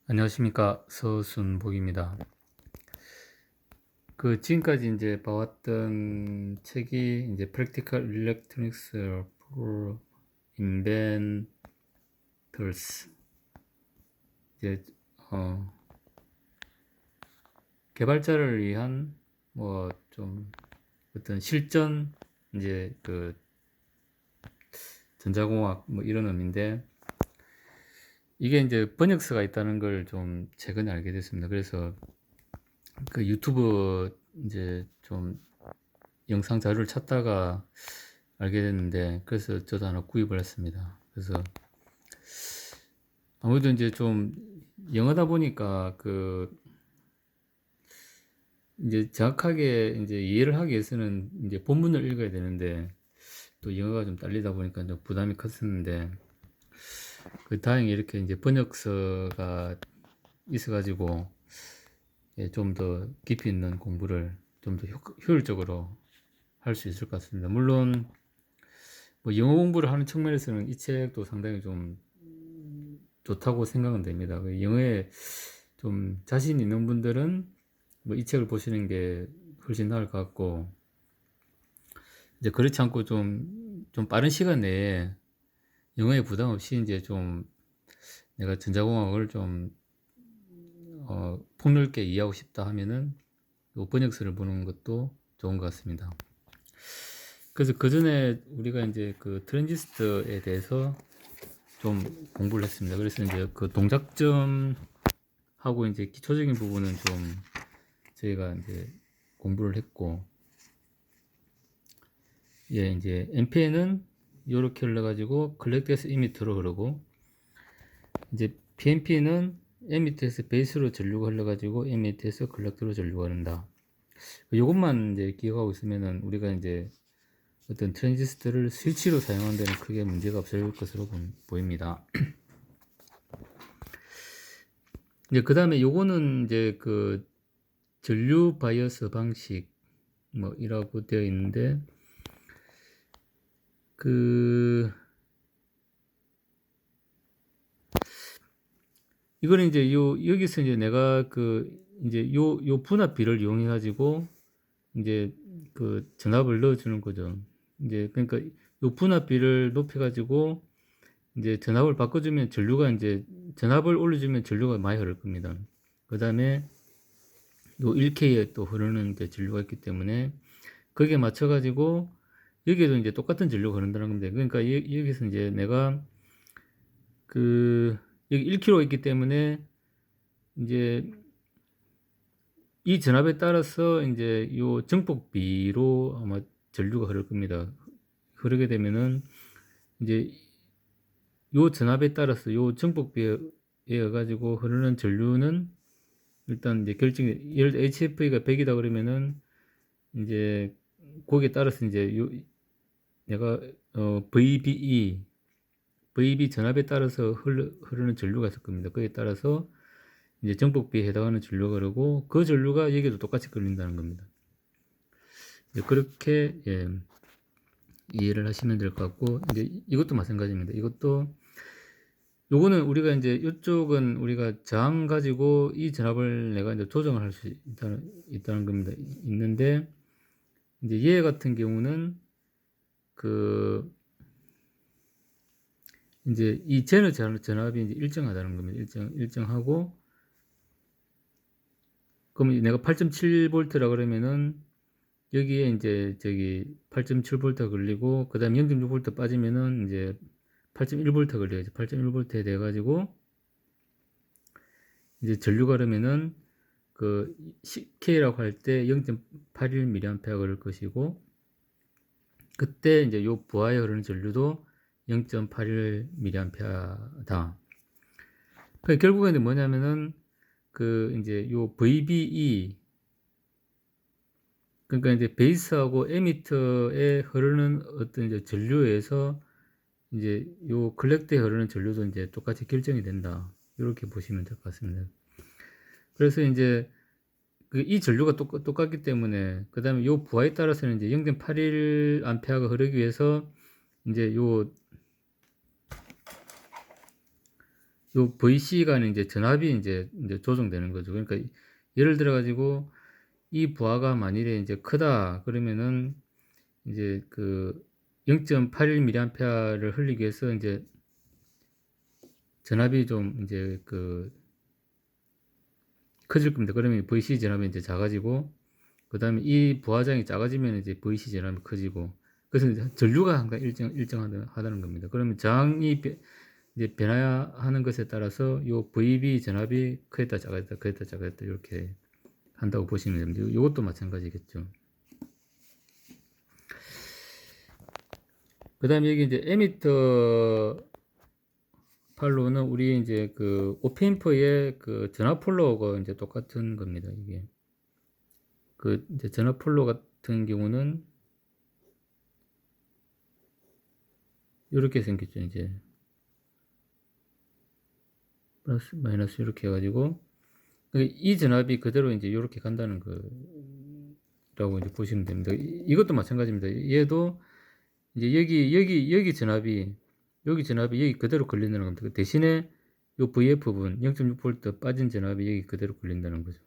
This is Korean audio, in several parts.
안녕하십니까, 서순복입니다. 지금까지 이제 봐왔던 책이 이제 Practical Electronics for Inventors, 이제 개발자를 위한 뭐 좀 어떤 실전, 이제 전자공학 뭐 이런 의미인데, 이게 이제 번역서가 있다는 걸 좀 최근에 알게 됐습니다. 그래서 유튜브 이제 좀 영상 자료를 찾다가 알게 됐는데, 그래서 저도 하나 구입을 했습니다. 그래서 아무래도 이제 좀 영어다 보니까 이제 정확하게 이제 이해를 하기 위해서는 이제 본문을 읽어야 되는데, 또 영어가 좀 딸리다 보니까 좀 부담이 컸었는데, 다행히 이렇게 이제 번역서가 있어가지고 좀 더 깊이 있는 공부를 좀 더 효율적으로 할 수 있을 것 같습니다. 물론 뭐 영어 공부를 하는 측면에서는 이 책도 상당히 좀 좋다고 생각은 됩니다. 영어에 좀 자신 있는 분들은 뭐 이 책을 보시는 게 훨씬 나을 것 같고, 이제 그렇지 않고 좀 빠른 시간 내에 영어에 부담 없이 이제 좀 내가 전자공학을 좀 폭넓게 이해하고 싶다 하면은 요 번역서를 보는 것도 좋은 것 같습니다. 그래서 그 전에 우리가 이제 트랜지스터에 대해서 좀 공부를 했습니다. 그래서 이제 동작점하고 이제 기초적인 부분은 좀 저희가 이제 공부를 했고, 예, 이제 NPN은 이렇게 흘러가지고 컬렉터에서 이미터로 흐르고, 이제 PNP는 에미터에서 베이스로 전류가 흘러가지고 에미터에서 컬렉터로 전류가 흐른다. 이것만 이제 기억하고 있으면은 우리가 이제 어떤 트랜지스터를 스위치로 사용하는 데는 크게 문제가 없을 것으로 보입니다. 이제 그 다음에 요거는 이제 전류 바이어스 방식 뭐 이라고 되어 있는데, 이거는 이제 여기서 이제 내가 이제 요 분압비를 이용해 가지고 이제 전압을 넣어주는 거죠. 이제 그러니까 요 분압비를 높여 가지고 이제 전압을 바꿔주면 전압을 올려주면 전류가 많이 흐를 겁니다. 그 다음에 요 1K에 또 흐르는 이제 전류가 있기 때문에 거기에 맞춰 가지고 여기에도 이제 똑같은 전류가 흐른다는 건데, 그러니까 여기서 이제 내가 여기 1kg 있기 때문에 이제 이 전압에 따라서 이제 요 정폭비로 아마 전류가 흐를 겁니다. 흐르게 되면은 이제 요 전압에 따라서 요 정폭비에 의해 가지고 흐르는 전류는 일단 이제 예를 들어 HFE가 100이다 그러면은 이제 거기에 따라서 이제 내가 VB 전압에 따라서 흐르는 전류가 있을 겁니다. 거기에 따라서 이제 정폭비에 해당하는 전류가 흐르고, 그 전류가 여기도 똑같이 끌린다는 겁니다. 그렇게 이해를 하시면 될 것 같고, 이제 이것도 마찬가지입니다. 요거는 우리가 이제 이쪽은 우리가 저항 가지고 이 전압을 내가 이제 조정을 할 수 있다는 겁니다. 있는데, 이제 얘 같은 경우는 이제 이 제너 전압이 이제 일정하다는 겁니다. 일정하고, 그럼 내가 8.7V라 그러면은 여기에 이제 8.7V 걸리고, 그 다음에 0.6V 빠지면은 이제 8.1V 걸려야죠. 8.1V에 돼가지고 이제 전류가 그러면은 K라고 할 때 0.81mA 걸릴 것이고, 그때 이제 요 부하에 흐르는 전류도 0.81mA다. 그러니까 결국에는 뭐냐면은 이제 요 VBE, 그러니까 이제 베이스하고 에미터에 흐르는 어떤 이제 전류에서 이제 요 컬렉터에 흐르는 전류도 이제 똑같이 결정이 된다. 이렇게 보시면 될 것 같습니다. 그래서 이제 이 전류가 똑같기 때문에, 그 다음에 요 부하에 따라서는 이제 0.81A가 흐르기 위해서 이제 요 요 VC가는 이제 전압이 이제 조정되는 거죠. 그러니까 예를 들어 가지고 이 부하가 만일에 이제 크다 그러면은 이제 그 0.81mA를 흘리기 위해서 이제 전압이 좀 이제 그 커질 겁니다. 그러면 VC 전압이 이제 작아지고, 그 다음에 이 부하장이 작아지면 이제 VC 전압이 커지고, 그래서 이제 전류가 항상 일정하다는 겁니다. 그러면 저항이 이제 변화하는 것에 따라서 요 VB 전압이 크겠다 작아졌다 크겠다 작아졌다 이렇게 한다고 보시면 됩니다. 이것도 마찬가지겠죠. 그 다음에 여기 이제 에미터 팔로우는 우리 이제 그 오페인퍼의 그 전압 폴로가 이제 똑같은 겁니다. 이게 그 이제 전압 폴로 같은 경우는 이렇게 생겼죠. 이제 플러스 마이너스 이렇게 해가지고 이 전압이 그대로 이제 이렇게 간다는 거라고 이제 보시면 됩니다. 이것도 마찬가지입니다. 얘도 이제 여기 전압이 여기 그대로 걸린다는 겁니다. 대신에 요 VF 부분 0.6V 빠진 전압이 여기 그대로 걸린다는 거죠.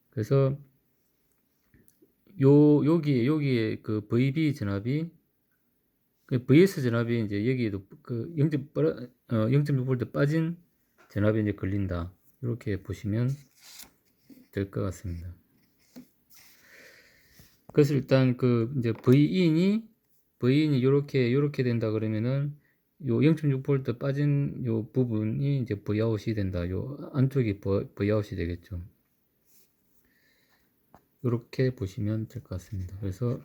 그래서 여기에 그 VB 전압이 그 VS 전압이 이제 여기에도 그 0.6V 빠진 전압이 이제 걸린다. 이렇게 보시면 될 것 같습니다. 그래서 일단 그 이제 V인이 요렇게 된다 그러면은 요 0.6V 빠진 요 부분이 이제 Vout이 된다. 요 안쪽이 Vout이 되겠죠. 요렇게 보시면 될 것 같습니다. 그래서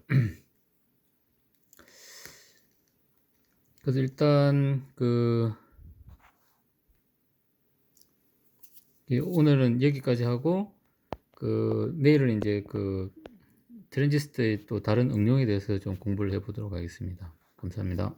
일단 오늘은 여기까지 하고 내일은 이제 트랜지스터의 또 다른 응용에 대해서 좀 공부를 해 보도록 하겠습니다. 감사합니다.